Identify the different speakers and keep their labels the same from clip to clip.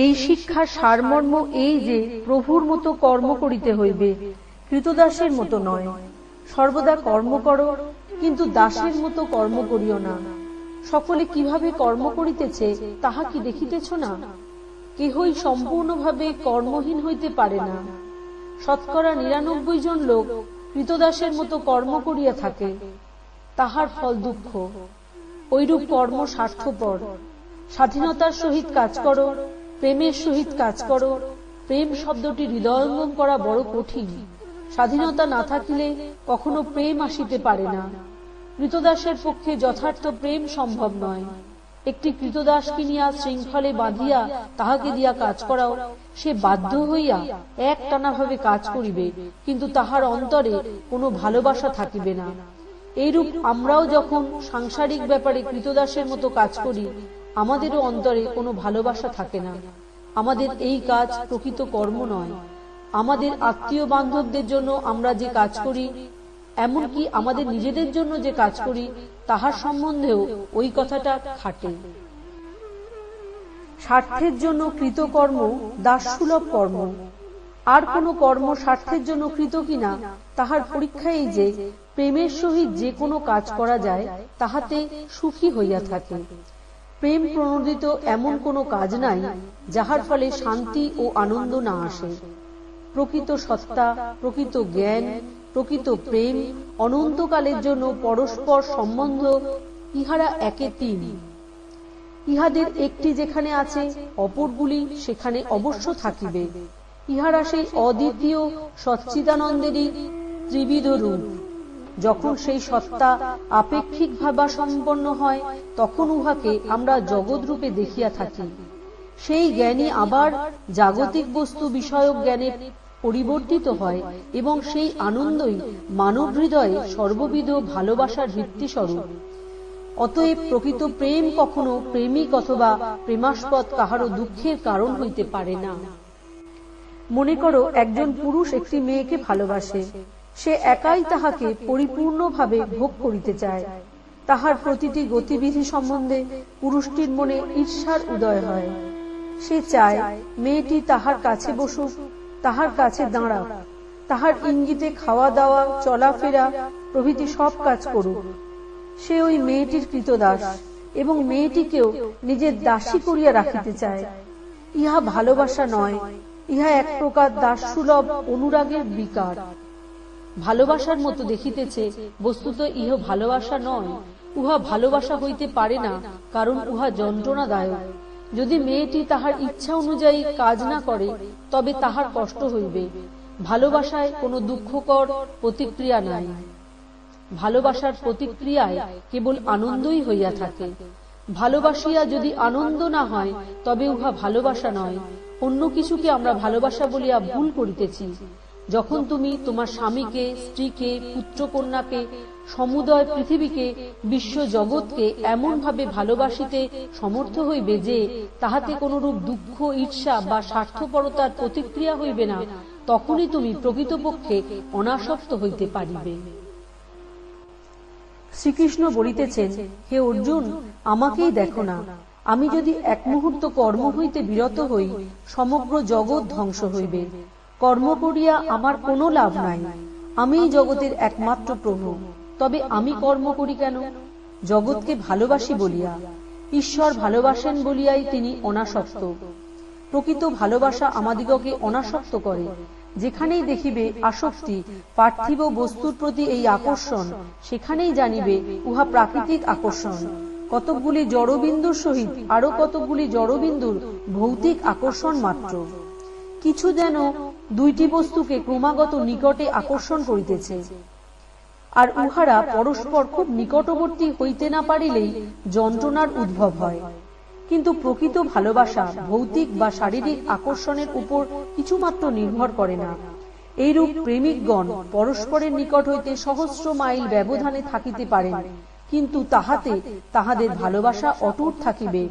Speaker 1: এই শিক্ষার সারমর্ম এই যে প্রভুর মতো কর্ম করিতে হইবে, কৃতদাসের মতো নয়। সর্বদা কর্ম করো, কিন্তু দাসের মতো কর্ম করিও না। সকলে কিভাবে কর্ম করিতেছে তাহা কি দেখিতেছ না? কেহই সম্পূর্ণভাবে কর্মহীন হইতে পারে না। 99% জন লোক কৃতদাসের মতো কর্ম করিয়া থাকে, তাহার ফল দুঃখ। ঐরূপ কর্ম স্বার্থপর। স্বাধীনতার সহিত কাজ করো, প্রেমের সহিত কাজ করো। প্রেম শব্দটি হৃদয়ঙ্গম করা বড় কঠিন। স্বাধীনতা না থাকিলে কখনো প্রেম আসিতে পারে না। কৃতদাসের পক্ষে যথার্থ প্রেম সম্ভব নয়। একটি কৃতদাস কিনিয়া শৃঙ্খলে বাঁধিয়া তাহাকে দিয়া কাজ করাও, সে বাধ্য হইয়া একটানাভাবে কাজ করিবে, কিন্তু তাহার অন্তরে কোনো ভালোবাসা থাকিবে না। এইরূপ আমরাও যখন সাংসারিক ব্যাপারে কৃতদাসের মতো কাজ করি, আমাদেরও অন্তরে কোনো ভালোবাসা থাকে না। আমাদের এই কাজ প্রকৃত কর্ম নয়। আমাদের আত্মীয় বান্ধবদের জন্য আমরা যে কাজ করি, এমনকি আমাদের নিজেদের জন্য যে কাজ করি, তাহার সম্বন্ধেও ওই কথাটা খাটে। স্বার্থের জন্য কৃতকর্ম দাসসুলভ কর্ম। আর কোনো কর্ম স্বার্থের জন্য কৃত কিনা তাহার পরীক্ষা এই যে প্রেমের সহিত যে কোনো কাজ করা যায়, তাহাতে সুখী হইয়া থাকে। প্রেম প্রণোদিত এমন কোনো কাজ নাই যাহার ফলে শান্তি ও আনন্দ না আসে। প্রকৃত সত্তা, প্রকৃত জ্ঞান, প্রকৃত প্রেম, অনন্তকালের জন্য পরস্পর সম্বন্ধ, ইহারা একে তিন। ইহাদের একটি যেখানে আছে, অপরগুলি সেখানে অবশ্য থাকিবে। ইহারা সেই অদ্বিতীয় সচ্চিদানন্দেরই ত্রিবিধ রূপ। যখন সেই সত্তা আপেক্ষিক ভাবাসম্পন্ন হয়, তখন উহাকে আমরা জগৎ রূপে দেখিয়া থাকি। সেই জ্ঞানই আবার জাগতিক বস্তু বিষয়ক জ্ঞানে পরিবর্তিত হয়, এবং সেই আনন্দই মানব হৃদয়ে সর্ববিধ ভালোবাসার ভিত্তিস্বরূপ। অতএব প্রকৃত প্রেম কখনো প্রেমিক অথবা প্রেমাস্পদ কাহারও দুঃখের কারণ হইতে পারে না। মনে করো, একজন পুরুষ একটি মেয়েকে ভালোবাসে। সে একাই তাহাকে পরিপূর্ণভাবে ভোগ করিতে চায়। তাহার প্রতিটি গতিবিধি সম্বন্ধে পুরুষটির মনে ঈর্ষার উদয় হয়। সে চায় মেয়েটি তাহার কাছে বসুক, তাহার কাছে দাঁড়াক, তাহার ইঙ্গিতে খাওয়া দাওয়া, চলাফেরা প্রভৃতি সব কাজ করুক। সে ওই মেয়েটির কৃতদাস এবং মেয়েটিকেও নিজের দাসী করিয়া রাখিতে চায়। ইহা ভালোবাসা নয়, ইহা এক প্রকার দাসসুলভ অনুরাগের বিকার। ভালোবাসার মতো দেখিতেছে, বস্তুত ইহ ভালোবাসা নয়। উহা ভালোবাসা হইতে পারে না, কারণ উহা যন্ত্রণাদায়ক। যদি মেয়েটি তাহার ইচ্ছা অনুযায়ী কাজ না করে, তবে তাহার কষ্ট হইবে। ভালোবাসায় কোনো দুঃখকর প্রতিক্রিয়া নাই। ভালোবাসার প্রতিক্রিয়ায় কেবল আনন্দই হইয়া থাকে। ভালোবাসিয়া যদি আনন্দ না হয়, তবে উহা ভালোবাসা নয়। অন্য কিছুকে আমরা ভালোবাসা বলিয়া ভুল করিতেছি। যখন তুমি তোমার স্বামীকে, স্ত্রীকে, পুত্রকন্যাকে, সমুদয় পৃথিবীকে, বিশ্ব জগৎকে এমন ভাবে ভালোবাসিতে সমর্থ হইবে যে তাহাতে কোনরূপ দুঃখ, ঈর্ষা বা স্বার্থপরতার প্রতিক্রিয়া হইবে না, তখনই তুমি প্রকৃতপক্ষে অনাসক্ত হইতে পারিবে। শ্রীকৃষ্ণ বলিতেছেন, হে অর্জুন, আমাকেই দেখো না। আমি যদি এক মুহূর্ত কর্ম হইতে বিরত হই, সমগ্র জগৎ ধ্বংস হইবে। কর্ম করিয়া আমার কোনো লাভ নাই। আমিই জগতের একমাত্র প্রভু। তবে আমি কর্ম করি কেন? জগৎকে ভালোবাসি বলিয়া। ঈশ্বর ভালোবাসেন বলিয়াই তিনি অনাসক্ত। প্রকৃত ভালোবাসা আমাদিগকে অনাসক্ত করে। যেখানেই দেখিবে আসক্তি, পার্থিব বস্তুর প্রতি এই আকর্ষণ, সেখানেই জানিবে উহা প্রাকৃতিক আকর্ষণ। কতকগুলি জড়বিন্দুর সহিত আরো কতকগুলি জড়বিন্দুর ভৌতিক আকর্ষণ মাত্র। কিছু যেন দুইটি বস্তুকে ক্রমাগত নিকটে আকর্ষণ করিতেছে, আর উহারা পরস্পর খুব নিকটবর্তী হইতে না পারিলেই যন্ত্রণার উদ্ভব হয়। কিন্তু প্রকৃত ভালোবাসা ভৌতিক বা শারীরিক আকর্ষণের উপর কিছুমাত্র নির্ভর করে না। এইরূপ প্রেমিকগণ পরস্পরের নিকট হইতে সহস্র মাইল ব্যবধানে থাকিতে পারেন, কিন্তু তাহাতে তাহাদের ভালোবাসা অটুট থাকিবে।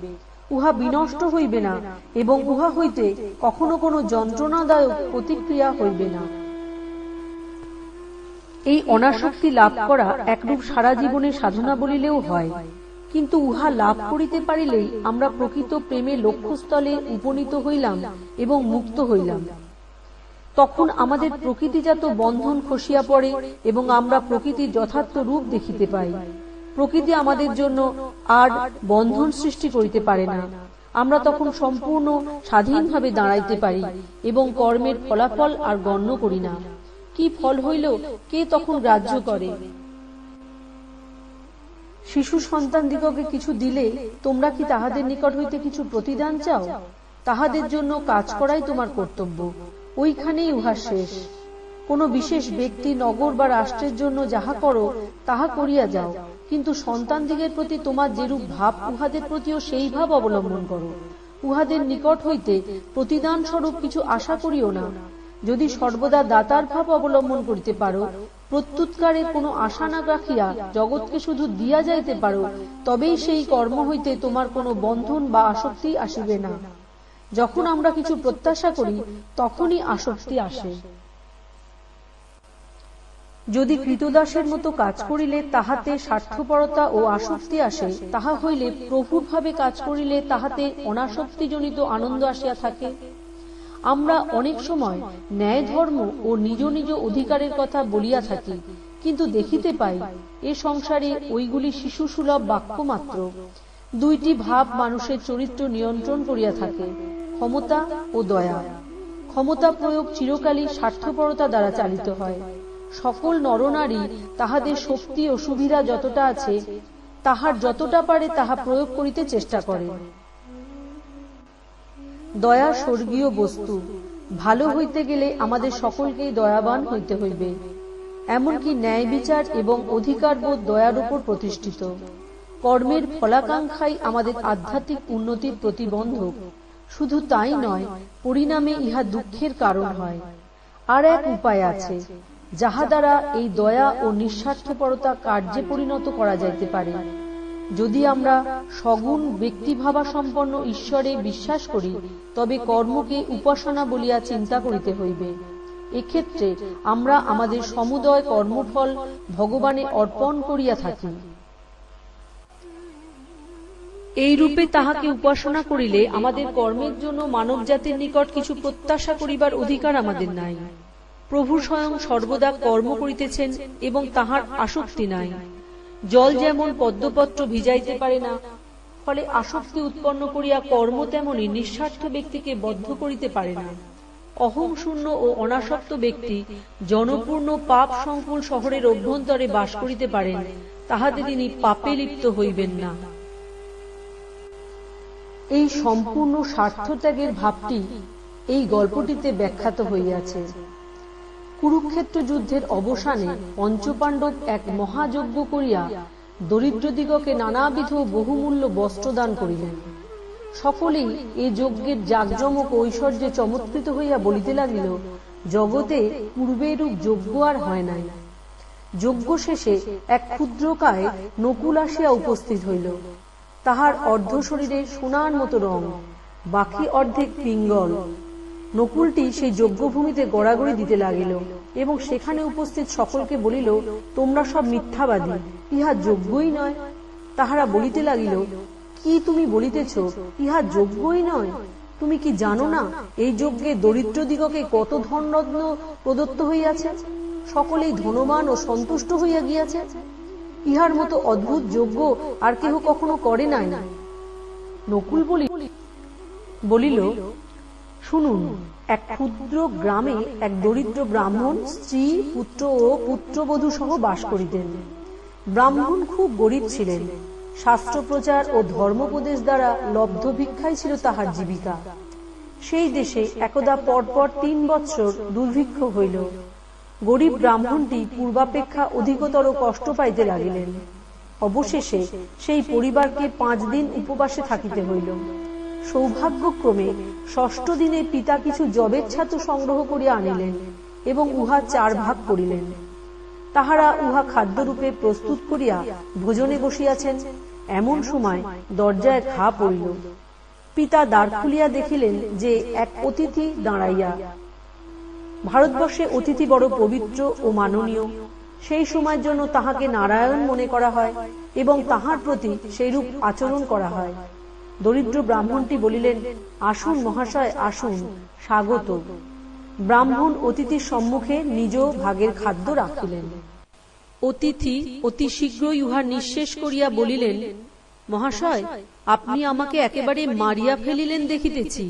Speaker 1: উহা বিনষ্ট হইবে না, এবং উহা হইতে কখনো কোনো যন্ত্রণাদায়ক প্রতিক্রিয়া হইবে না। এই অনাসক্তি লাভ করা একরূপ সারা জীবনের সাধনা বলিলেও হয়। কিন্তু উহা লাভ করিতে পারিলেই আমরা প্রকৃত প্রেমে লক্ষ্যস্থলে উপনীত হইলাম এবং মুক্ত হইলাম। তখন আমাদের প্রকৃতিজাত বন্ধন খসিয়া পড়ে এবং আমরা প্রকৃতির যথার্থ রূপ দেখিতে পাই। প্রকৃতি আমাদের জন্য আর বন্ধন সৃষ্টি করিতে পারে না। আমরা তখন সম্পূর্ণ স্বাধীনভাবে দাঁড়াইতে পারি এবং কর্মের ফলাফল আর গণ্য করি না। কি ফল হইল কে তখন গ্রাহ্য করে? শিশু সন্তানদিগকে কিছু দিলে তোমরা কি তাহাদের নিকট হইতে কিছু প্রতিদান চাও? তাহাদের জন্য কাজ করাই তোমার কর্তব্য, ওইখানেই উহা শেষ। কোন বিশেষ ব্যক্তি, নগর বা রাষ্ট্রের জন্য যাহা করো তাহা করিয়া যাও, কিন্তু সন্তানদিগের প্রতি তোমার যেরূপ ভাব উহাদের প্রতিও সেই ভাব অবলম্বন করো। উহাদের নিকট হইতে প্রতিদান স্বরূপ কিছু আশা করিও না। যদি সর্বদা দাতার ভাব অবলম্বন করিতে পারো, প্রত্যুৎকারের কোনো আশা না রাখিয়া জগৎকে শুধু দিয়া যাইতে পারো, তবেই সেই কর্ম হইতে তোমার কোনো বন্ধন বা আসক্তি আসিবে না। যখন আমরা কিছু প্রত্যাশা করি তখনই আসক্তি আসে। যদি কৃতদাসের মতো কাজ করিলে তাহাতে স্বার্থপরতা ও আসক্তি আসে, তাহা হইলে প্রভুর ভাবে কাজ করিলে তাহাতে অনাসক্তিজনিত আনন্দ আসিয়া থাকে। আমরা অনেক সময় ন্যায় ধর্ম ও নিজ নিজ অধিকারের কথা বলিয়া থাকি, কিন্তু দেখিতে পাই এ সংসারে ওইগুলি শিশুসুলভ বাক্য মাত্র। দুইটি ভাব মানুষের চরিত্র নিয়ন্ত্রণ করিয়া থাকে, ক্ষমতা ও দয়া। ক্ষমতা প্রয়োগ চিরকালই স্বার্থপরতা দ্বারা চালিত হয়। সকল নরনারী তাহাদের শক্তি ও সুবিধা যতটা আছে তাহার যতটা পারে তাহা প্রয়োগ করিতে চেষ্টা করে। দয়া স্বর্গীয় বস্তু। ভালো হইতে গেলে আমাদের সকলকেই দয়াবান হইতে হইবে। এমনকি ন্যায় বিচার এবং অধিকারবোধ দয়ার উপর প্রতিষ্ঠিত। কর্মের ফলাকাঙ্ক্ষাই আমাদের আধ্যাত্মিক উন্নতির প্রতিবন্ধক। শুধু তাই নয়, পরিণামে ইহা দুঃখের কারণ হয়। আর এক উপায় আছে, যাহা দ্বারা এই দয়া ও নিঃস্বার্থপরতা কার্যে পরিণত করা যাইতে পারে। যদি আমরা সগুণ ব্যক্তিভাবা সম্পন্ন ঈশ্বরে বিশ্বাস করি, তবে কর্মকে উপাসনা বলিয়া চিন্তা করিতে হইবে। এক্ষেত্রে আমরা আমাদের সমুদয় কর্মফল ভগবানে অর্পণ করিয়া থাকি। এই রূপে তাহাকে উপাসনা করিলে আমাদের কর্মের জন্য মানব জাতির নিকট কিছু প্রত্যাশা করিবার অধিকার আমাদের নাই। প্রভু স্বয়ং সর্বদা কর্ম করিতেছেন এবং তাহার আসক্তি নাই। জল যেমন পদ্মপত্র ভিজাইতে পারে না, ফলে আসক্তি উৎপন্ন করিয়া কর্ম তেমনি নিঃস্বার্থ ব্যক্তিকে বদ্ধ করিতে পারে না। অহং শূন্য ও অনাসক্ত ব্যক্তি জনপূর্ণ পাপ সংকুল শহরের অভ্যন্তরে বাস করিতে পারেন, তাহাতে তিনি পাপে লিপ্ত হইবেন না। এই সম্পূর্ণ স্বার্থত্যাগের ভাবটি এই গল্পটিতে ব্যাখ্যাত হইয়াছে। কুরুক্ষেত্র যুদ্ধের অবসানে পঞ্চপাণ্ডব এক মহাযজ্ঞ করিয়া দরিদ্রদিগকে নানাবিধ বহুমূল্য বস্ত্রদান করিলেন। সকলেই এই যজ্ঞের জাঁকজমক ঐশ্বর্যে চমৎকৃত হইয়া বলিতে লাগিল, জগতে পূর্বেরূপ যজ্ঞ আর হয় নাই। যজ্ঞ শেষে এক ক্ষুদ্রকায় নকুল আসিয়া উপস্থিত হইল। তাহার অর্ধ শরীরে সোনার মতো রং, বাকি অর্ধেক পিঙ্গল। নকুলটি সেই যজ্ঞভূমিতে গড়াগড়ি দিতে লাগিল এবং সেখানে উপস্থিত সকলকে বলিল, তোমরা সব মিথ্যাবাদী, ইহা যজ্ঞই নয়। তাহারা বলিতে লাগিল, কি তুমি বলিতেছ, ইহা যজ্ঞই নয়? তুমি কি জানো না এই যজ্ঞে দরিদ্রদিগকে কত ধনরত্ন প্রদত্ত হইয়াছে? সকলেই ধনবান ও সন্তুষ্ট হইয়া গিয়াছে। ইহার মতো অদ্ভুত যজ্ঞ আর কেহ কখনো করে নাই। নকুল বলিল, শুনুন, এক ক্ষুদ্র গ্রামে এক দরিদ্র ব্রাহ্মণ স্ত্রী, পুত্র ও পুত্রবধূ সহ বাস করিতেন। ব্রাহ্মণ খুব গরিব ছিলেন। শাস্ত্র প্রচার ও ধর্মোপদেশ দ্বারা লব্ধ ভিক্ষাই ছিল তাহার জীবিকা। সেই দেশে একদা পরপর 3 বৎসর দুর্ভিক্ষ হইল। গরিব ব্রাহ্মণটি পূর্বাপেক্ষা অধিকতর কষ্ট পাইতে লাগিলেন। অবশেষে সেই পরিবারকে 5 দিন উপবাসে থাকিতে হইল। সৌভাগ্যক্রমে 6ষ্ঠ দিনে পিতা কিছু যবের ছাতু সংগ্রহ করিয়া আনিলেন এবং উহা 4 ভাগ করিলেন। তাহারা উহা খাদ্যরূপে প্রস্তুত করিয়া ভোজনে বসিয়াছেন। এমন সময় দরজায় ঘা পড়িল। পিতা দ্বার খুলিয়া দেখিলেন যে এক অতিথি দাঁড়াইয়া। ভারতবর্ষে অতিথি বড় পবিত্র ও মাননীয়। সেই সময়ের জন্য তাহাকে নারায়ণ মনে করা হয় এবং তাহার প্রতি সেইরূপ আচরণ করা হয়। দরিদ্র ব্রাহ্মণটি বলিলেন, আসুন মহাশয়, আসুন, স্বাগত। ব্রাহ্মণ অতিথির সম্মুখে নিজ ভাগের খাদ্য রাখিলেন। অতিথি অতি শীঘ্রই উহা নিঃশেষ করিয়া বলিলেন, মহাশয়, আপনি আমাকে একেবারে মারিয়া ফেলিলেন দেখিতেছি।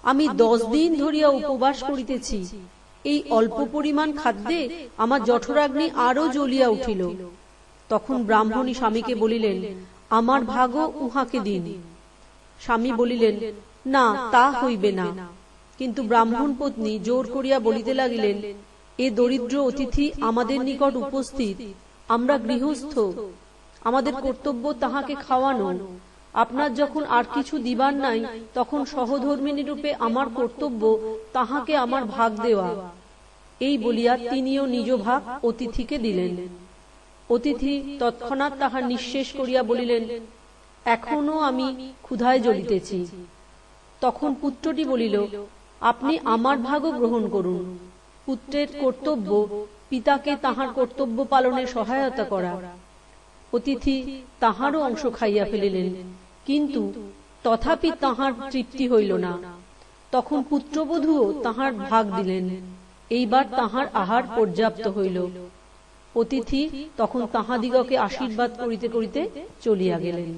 Speaker 1: আমি 10 দিন ধরিয়া উপবাস করিতেছি, এই অল্প পরিমাণ খাদ্যে আমার জঠরাগ্নি আরো জ্বলিয়া উঠিল। তখন ব্রাহ্মণী স্বামীকে বলিলেন, আমার ভাগও উহাকে দিন। স্বামী বলিলেন, না, তা হইবে না। কিন্তু ব্রাহ্মণ পত্নী জোর করিয়া বলিতে লাগিলেন, এ দরিদ্র অতিথি আমাদের নিকট উপস্থিত, আমরা গৃহস্থ, আমাদের কর্তব্য তাহাকে খাওয়ানো। আপনার যখন আর কিছু দিবার নাই, তখন সহধর্মিণী রূপে আমার কর্তব্য তাহাকে আমার ভাগ দেওয়া। এই বলিয়া তিনিও নিজ ভাগ অতিথিকে দিলেন। অতিথি তৎক্ষণাৎ তাহার নিঃশেষ করিয়া বলিলেন, এখনো আমি ক্ষুধায় জ্বলিতেছি। তখন পুত্রটি বলিল, আপনি আমার ভাগও গ্রহণ করুন। পুত্রের কর্তব্য পিতাকে তাহার কর্তব্য পালনে সহায়তা করা। অতিথি তাহারও অংশ খাইয়া ফেলিলেন, কিন্তু তথাপি তাহার তৃপ্তি হইল না। তখন পুত্রবধূও তাহার ভাগ দিলেন। এইবার তাহার আহার পর্যাপ্ত হইল। অতিথি তখন তাহাদিগকে আশীর্বাদ করিতে করিতে চলিয়া গেলেন।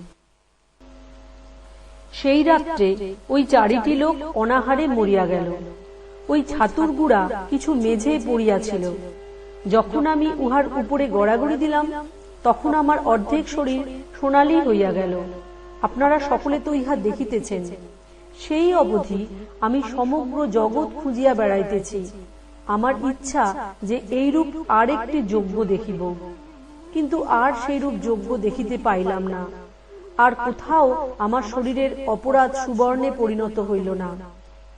Speaker 1: সেই রাত্রে ওই 4টি লোক অনাহারে মরিয়া গেল। ওই ছাতুর গুড়া কিছু মেঝে পড়িয়াছিল। যখন আমি উহার উপরে গড়াগড়ি দিলাম, তখন আমার অর্ধেক শরীর সোনালী হইয়া গেল। আপনারা সকলে তো ইহা দেখিতেছেন। সেই অবধি আমি সমগ্র জগৎ খুঁজিয়া বেড়াইতেছি। আমার ইচ্ছা যে এইরূপ আর একটি যজ্ঞ দেখিব, কিন্তু আর সেইরূপ যজ্ঞ দেখিতে পাইলাম না। আর কোথাও আমার শরীরের অপরাধ সুবর্ণে পরিণত হইল না।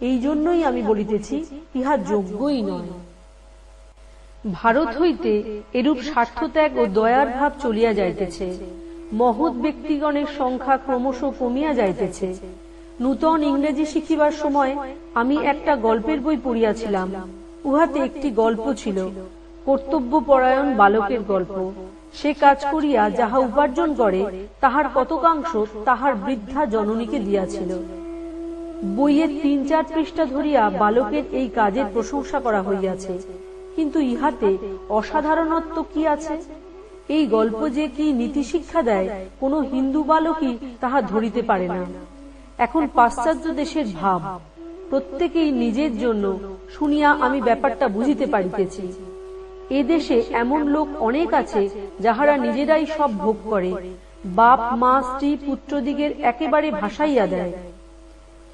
Speaker 1: এই জন্যই আমি বলিতেছি, ইহা যজ্ঞই নয়। ভারত হইতে এরূপ স্বার্থত্যাগ ও দয়ার ভাব চলিয়া যাইতেছে। মহৎ ব্যক্তিগণের সংখ্যা ক্রমশ কমিয়া যাইতেছে। নূতন ইংরেজি শিখিবার সময় আমি একটা গল্পের বই পড়িয়াছিলাম। উহাতে একটি গল্প ছিল, কর্তব্যপরায়ণ বালকের গল্প। সে কাজ করিয়া যাহা উপার্জন করে, তাহার কতকাংশ তাহার বৃদ্ধা জননীকে দিয়াছিল। বইয়ের 3-4 পৃষ্ঠা ধরিয়া বালকের এই কাজের প্রশংসা করা হইয়াছে, কিন্তু ইহাতে অসাধারণত্ব কি আছে? এই গল্প যে কি নীতি শিক্ষা দেয়, কোনো হিন্দু বালকই তাহা ধরিতে পারে না। এখন পাশ্চাত্য দেশের ভাব, প্রত্যেকেই নিজের জন্য, শুনিয়া আমি ব্যাপারটা বুঝিতে পারিতেছি। এদেশে এমন লোক অনেক আছে যাহারা নিজেরাই সব ভোগ করে, বাপ মা স্ত্রী পুত্রদিগের একেবারে ভাসাইয়া দেয়।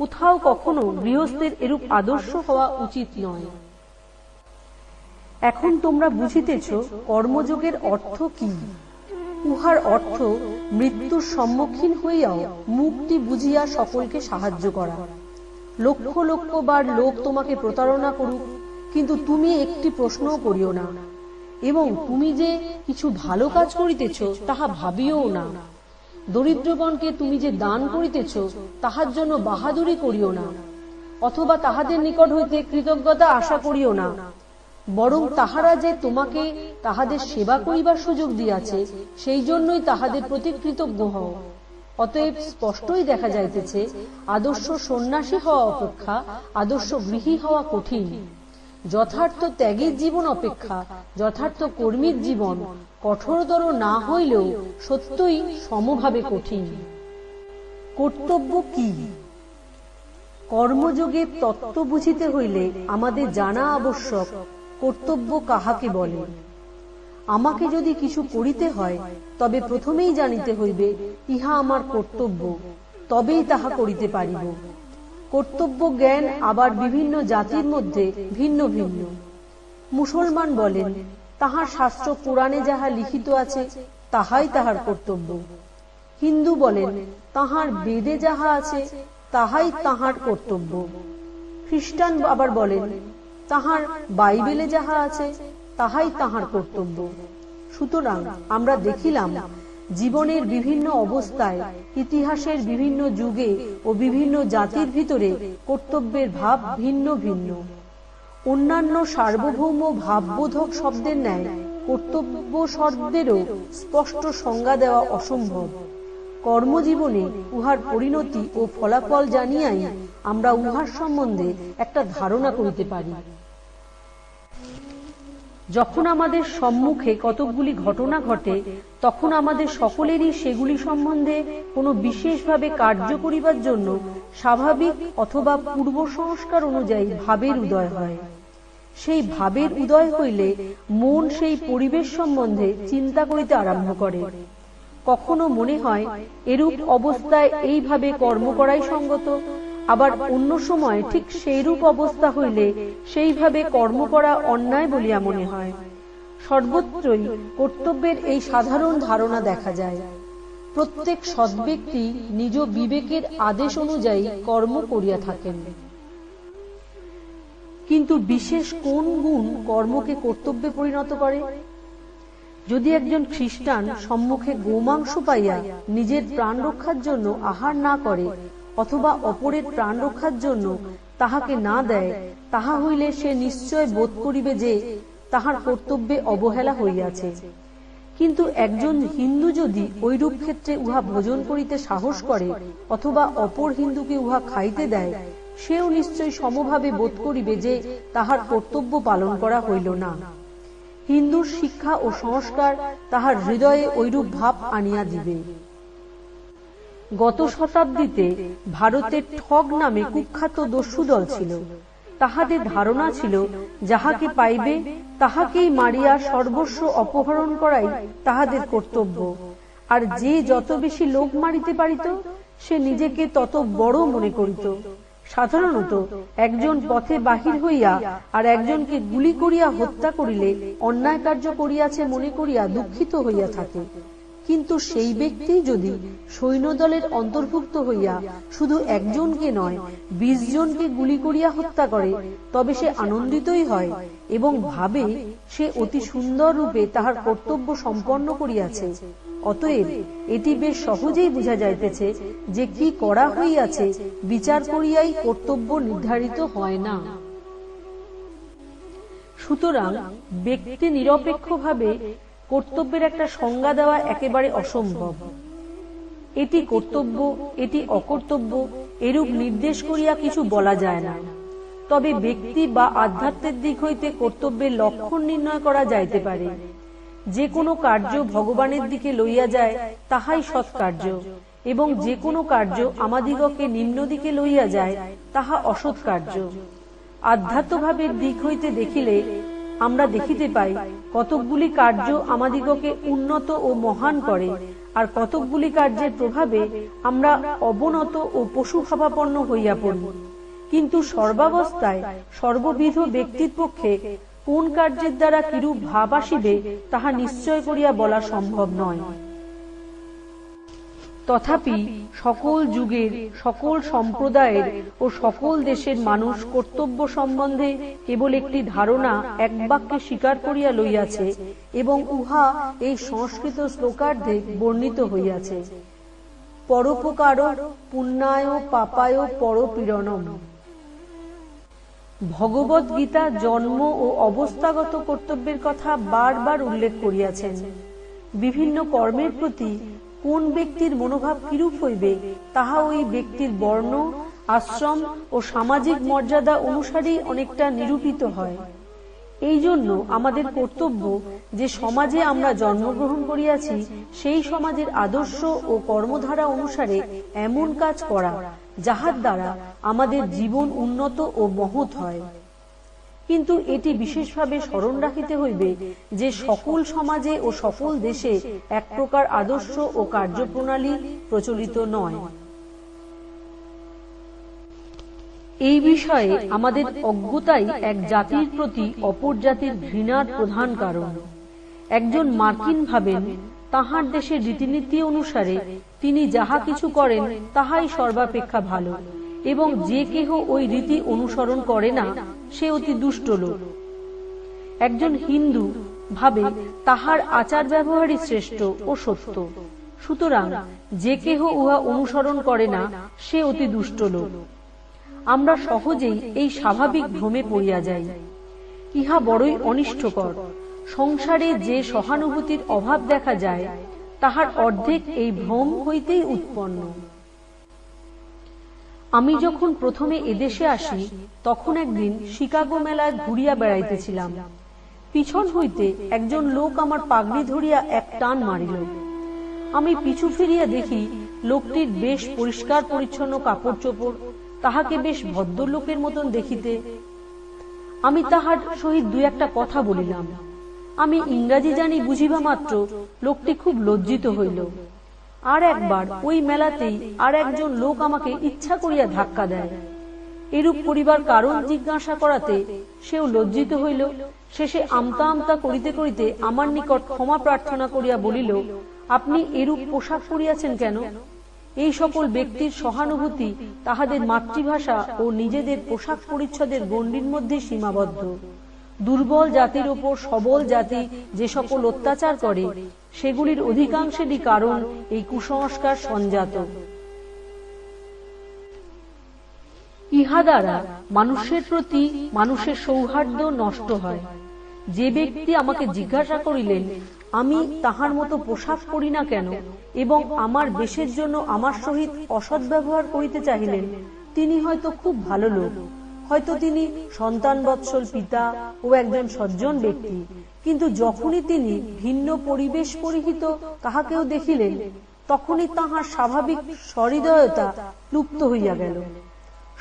Speaker 1: কোথাও কখনো গৃহস্থের এরূপ আদর্শ হওয়া উচিত নয়। এখন তোমরা বুঝিতেছ কর্মযোগের অর্থ কি। উহার অর্থ মৃত্যুর সম্মুখীন হইয়াও মুক্তি বুঝিয়া সকলকে সাহায্য করা। লক্ষ লক্ষ বার লোক তোমাকে প্রতারণা করুক, কিন্তু তুমি একটি প্রশ্নও করিও না, এবং তুমি যে কিছু ভালো কাজ করিতেছ তাহা ভাবিও না। দরিদ্রগণকে তুমি যে দান করিতেছ তাহার জন্য বাহাদুরি করিও না, অথবা তাহাদের নিকট হইতে কৃতজ্ঞতা আশা করিও না। বরং তাহারা যে তোমাকে তাহাদের সেবা করিবার সুযোগ দিয়াছে, সেই জন্যই তাহাদের প্রতি কৃতজ্ঞ হও। অতএব স্পষ্টই দেখা যাইতেছে, আদর্শ সন্ন্যাসী হওয়া অপেক্ষা আদর্শ গৃহী হওয়া কঠিন। যথার্থ ত্যাগীর জীবন অপেক্ষা যথার্থ কর্মীর জীবন কঠোরতর না হইলেও সত্যই সমভাবে কঠিন। কর্তব্য কি? কর্মযোগে তত্ত্ব বুঝিতে হইলে আমাদের জানা আবশ্যক কর্তব্য কাহাকে বলে। আমাকে যদি কিছু করিতে হয়, তবে প্রথমেই জানিতে হইবে ইহা আমার কর্তব্য, তবেই তাহা করিতে পারিব। কর্তব্য জ্ঞান আবার বিভিন্ন জাতির মধ্যে ভিন্ন ভিন্ন। মুসলমান বলেন, তাহার শাস্ত্র কোরআনে যাহা লিখিত আছে তাহাই তাহার কর্তব্য। হিন্দু বলেন, তাহার বেদে যাহা আছে তাহাই তাহার কর্তব্য। খ্রিস্টান আবার বলেন, তাহার বাইবেলে যাহা আছে তাহাই তাহার কর্তব্য। সুতরাং আমরা দেখিলাম, জীবনের বিভিন্ন অবস্থায়, ইতিহাসের বিভিন্ন যুগে ও বিভিন্ন জাতির ভিতরে কর্তব্যের ভাব ভিন্ন ভিন্ন। অন্যান্য সার্বভৌম ভাববোধক শব্দের ন্যায় কর্তব্যশব্দেরও স্পষ্ট সংজ্ঞা দেওয়া অসম্ভব। কর্মজীবনে উহার পরিণতি ও ফলাফল জানিয়াই আমরা উহার সম্বন্ধে একটা ধারণা করিতে পারি। যখন আমাদের সম্মুখে কতকগুলি ঘটনা ঘটে, তখন আমাদের সকলেরই সেগুলি সম্বন্ধে কোনো বিশেষভাবে কার্য করিবার জন্য স্বাভাবিক অথবা পূর্ব সংস্কার অনুযায়ী ভাবের উদয় হয়। সেই ভাবের উদয় হইলে মন সেই পরিবেশ সম্বন্ধে চিন্তা করিতে আরম্ভ করে। কখনো মনে হয় এরূপ অবস্থায় এইভাবে কর্ম করাই সঙ্গত, আবার অন্য সময় ঠিক সেইরূপ অবস্থা হইলে সেইভাবে কর্ম করা অন্যায় বলিয়া মনে হয়। সর্বত্রই কর্তব্যের এই সাধারণ ধারণা দেখা যায়। প্রত্যেক সদ্ব্যক্তি নিজ বিবেকের আদেশ অনুযায়ী কর্ম করিয়া থাকেন। কিন্তু বিশেষ কোন গুণ কর্মকে কর্তব্যে পরিণত করে? যদি একজন খ্রিস্টান সম্মুখে গোমাংস পাইয়া নিজের প্রাণ রক্ষার জন্য আহার না করে, অথবা অপরের প্রাণ রক্ষার জন্য তাহাকে না দেয়, তাহা হইলে সে নিশ্চয় বোধ করিবে যে তাহার কর্তব্যে অবহেলা হইয়াছে। কিন্তু একজন হিন্দু যদি ঐরূপ ক্ষেত্রে উহা ভোজন করিতে সাহস করে, অথবা অপর হিন্দুকে উহা খাইতে দেয়, সেও নিশ্চয় সমভাবে বোধ করিবে যে তাহার কর্তব্য পালন করা হইল না। হিন্দুর শিক্ষা ও সংস্কার তাহার হৃদয়ে ঐরূপ ভাব আনিয়া দিবে। গত শতাব্দীতে ভারতে ঠগ নামে কুখ্যাত দস্যুদল ছিল। তাহাদের ধারণা ছিল যাহাকে পাইবে তাহাকেই মারিয়া সর্বস্ব অপহরণ করাই তাহাদের কর্তব্য, আর যে যত বেশি লোক মারিতে পারিত সে নিজেকে তত বড় মনে করিত। সাধারণত একজন পথে বাহির হইয়া আর একজনকে গুলি করিয়া হত্যা করিলে অন্যায় কার্য করিয়াছে মনে করিয়া দুঃখিত হইয়া থাকে। কিন্তু সেই ব্যক্তি যদি সৈন্যদলের অন্তর্ভুক্ত হইয়া শুধু একজনকে নয় 20 জনকে গুলি করিয়া হত্যা করে, তবে সে আনন্দিতই হয় এবং ভাবে সে অতি সুন্দর রূপে তাহার কর্তব্য সম্পন্ন করিয়াছে। অতএব এটি বেশ সহজেই বুঝা যাইতেছে যে কি করা হইয়াছে বিচার করিয়াই কর্তব্য নির্ধারিত হয় না। সুতরাং ব্যক্তি নিরপেক্ষভাবে কর্তব্যের একটা সংজ্ঞা দেওয়া একেবারে অসম্ভব। এটি কর্তব্য, এটি অকর্তব্য এরূপ নির্দেশ করিয়া কিছু বলা যায় না। তবে ব্যক্তি বা আধ্যাত্মের দিক হইতে কর্তব্যের লক্ষণ নির্ণয় করা যাইতে পারে। যে কোনো কার্য ভগবানের দিকে লইয়া যায় তাহাই সৎকার্য, এবং যে কোনো কার্য আমাদিগকে নিম্ন দিকে লইয়া যায় তাহা অসৎ কার্য। আধ্যাত্মভাবের দিক হইতে দেখিলে আমরা দেখিতে পাই কতকগুলি কার্য আমাদিগকে উন্নত ও মহান করে, আর কতকগুলি কার্যের প্রভাবে আমরা অবনত ও পশুভাবাপন্ন হইয়া পড়ি। কিন্তু সর্বাবস্থায় সর্ববিধ ব্যক্তির পক্ষে কোন কার্যের দ্বারা কিরূপ ভাব আসিবে তাহা নিশ্চয় করিয়া বলা সম্ভব নয়। তথাপি সকল যুগের, সকল সম্প্রদায়ের ও সকল দেশের মানুষ কর্তব্য সম্বন্ধে কেবল একটি ধারণা এক বাক্যে স্বীকার করিয়া লইয়াছে, এবং উহা এই সংস্কৃত শ্লোকার্ধে বর্ণিত হইয়াছে। পরোপকার পুণ্যায় পাপায় পরপীড়নম। ভগবদ গীতা জন্ম ও অবস্থাগত কর্তব্যের কথা বারবার উল্লেখ করিয়াছেন। বিভিন্ন কর্মের প্রতি কোন ব্যক্তির মনোভাব কিরূপ হইবে তাহা ওই ব্যক্তির বর্ণ, আশ্রম ও সামাজিক মর্যাদা অনুসারেই অনেকটা নিরূপিত হয়। এই জন্য আমাদের কর্তব্য যে সমাজে আমরা জন্মগ্রহণ করিয়াছি সেই সমাজের আদর্শ ও কর্মধারা অনুসারে এমন কাজ করা যাহার দ্বারা আমাদের জীবন উন্নত ও মহৎ হয়। কিন্তু এটি বিশেষভাবে স্মরণ রাখিতে হইবে যে সকল সমাজে ও সকল দেশে এক প্রকার আদর্শ ও কার্যপ্রণালী প্রচলিত নয়। এই বিষয়ে আমাদের অজ্ঞতাই এক জাতির প্রতি অপর জাতির ঘৃণার প্রধান কারণ। একজন মার্কিন ভাবেন তাহার দেশের রীতিনীতি অনুসারে তিনি যাহা কিছু করেন তাহাই সর্বাপেক্ষা ভালো, এবং যে কেহ ওই রীতি অনুসরণ করে না সে অতি দুষ্ট লোক। একজন হিন্দু ভাবে তাহার আচার ব্যবহারই শ্রেষ্ঠ ও সত্য, সুতরাং যে কেহ উহা অনুসরণ করে না সে অতি দুষ্ট লোক। আমরা সহজেই এই স্বাভাবিক ভ্রমে পড়িয়া যাই। ইহা বড়ই অনিষ্টকর। সংসারে যে সহানুভূতির অভাব দেখা যায় তাহার অর্ধেক এই ভ্রম হইতেই উৎপন্ন। আমি যখন প্রথমে এদেশে আসি তখন একদিন শিকাগো মেলায় ঘুরিয়া বেড়াইতেছিলাম। পিছন হইতে একজন লোক আমার পাগড়ি ধরিয়া এক টান মারিল। আমি পিছু ফিরিয়া দেখি লোকটির বেশ পরিষ্কার পরিচ্ছন্ন কাপড় চোপড়, তাহাকে বেশ ভদ্রলোকের মতন দেখিতে। আমি তাহার সহিত দুই একটা কথা বলিলাম। আমি ইংরাজি জানি বুঝিবা মাত্র লোকটি খুব লজ্জিত হইল। আর একবার ওই মেলাতেই আর একজন লোক আমাকে ইচ্ছা করিয়া ধাক্কা দেয়। এরূপ করিবার কারণ জিজ্ঞাসা করাতে সেও লজ্জিত হইল। শেষে আমতা আমতা করিতে করিতে আমার নিকট ক্ষমা প্রার্থনা করিয়া বলিল, আপনি এরূপ পোশাক পরিয়াছেন কেন? এই সকল ব্যক্তির সহানুভূতি তাহাদের মাতৃভাষা ও নিজেদের পোশাক পরিচ্ছদের গণ্ডির মধ্যে সীমাবদ্ধ। দুর্বল জাতির ওপর সবল জাতি যে সকল অত্যাচার করে সেগুলির অধিকাংশেরই কারণ এই কুসংস্কার সঞ্জাত। ইহা দ্বারা মানুষের প্রতি মানুষের সৌহার্দ্য নষ্ট হয়। যে ব্যক্তি আমাকে জিজ্ঞাসা করিলেন আমি তাহার মতো পোশাক পরি না কেন এবং আমার বেশের জন্য আমার সহিত অসৎ ব্যবহার করিতে চাহিলেন, তিনি হয়তো খুব ভালো লোক, হয়তো তিনি সন্তান বৎসল পিতা ও একজন সজ্জন ব্যক্তি, কিন্তু যখনই তিনি ভিন্ন পরিবেশ পরিহিত কাহাকেও দেখিলেন তখনই তাহার স্বাভাবিক সহৃদয়তা লুপ্ত হইয়া গেল।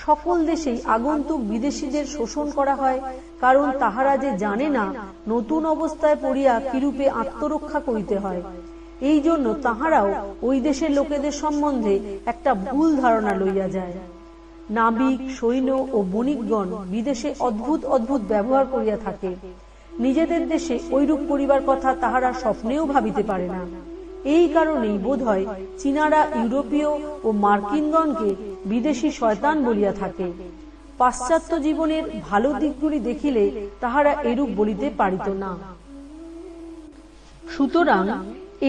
Speaker 1: সকল দেশেই আগন্তুক বিদেশীদের শোষণ করা হয়, কারণ তাহারা যে জানে না নতুন অবস্থায় পড়িয়া কিরূপে আত্মরক্ষা করিতে হয়। এই জন্য তাহারাও ওই দেশের লোকেদের সম্বন্ধে একটা ভুল ধারণা লইয়া যায়। নাবিক, সৈন্য ও বণিকগণ বিদেশে অদ্ভুত অদ্ভুত ব্যবহার করিয়া থাকে। নিজেদের দেশে ঐরূপ করিবার কথা তাহারা স্বপ্নেও ভাবিতে পারে না। এই কারণেই বোধহয় চীনারা ইউরোপীয় ও মার্কিনগণকে বিদেশি শয়তান বলিয়া থাকে। পাশ্চাত্য জীবনের ভালো দিকগুলি দেখিলে তাহারা এরূপ বলিতে পারিত না। সুতরাং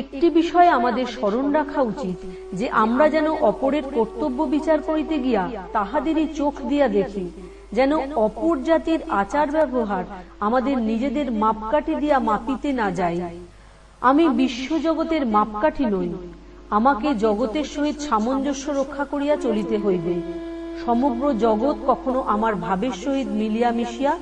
Speaker 1: একটি বিষয় আমাদের স্মরণ রাখা উচিত যে আমরা যেন অপরের কর্তব্য বিচার করিতে গিয়া তাহাদেরই চোখ দিয়া দেখি, যেন অপর জাতির আচার ব্যবহার আমাদের নিজেদের মাপকাঠি দিয়া মাপিতে না যাই। আমি বিশ্বজগতের মাপকাঠি নই, আমাকে জগতের সহিত সামঞ্জস্য রক্ষা করিয়া চলিতে হইবে। সমগ্র জগৎ কখনো আমার ভাবের সহিত মিলিয়া মিশিয়া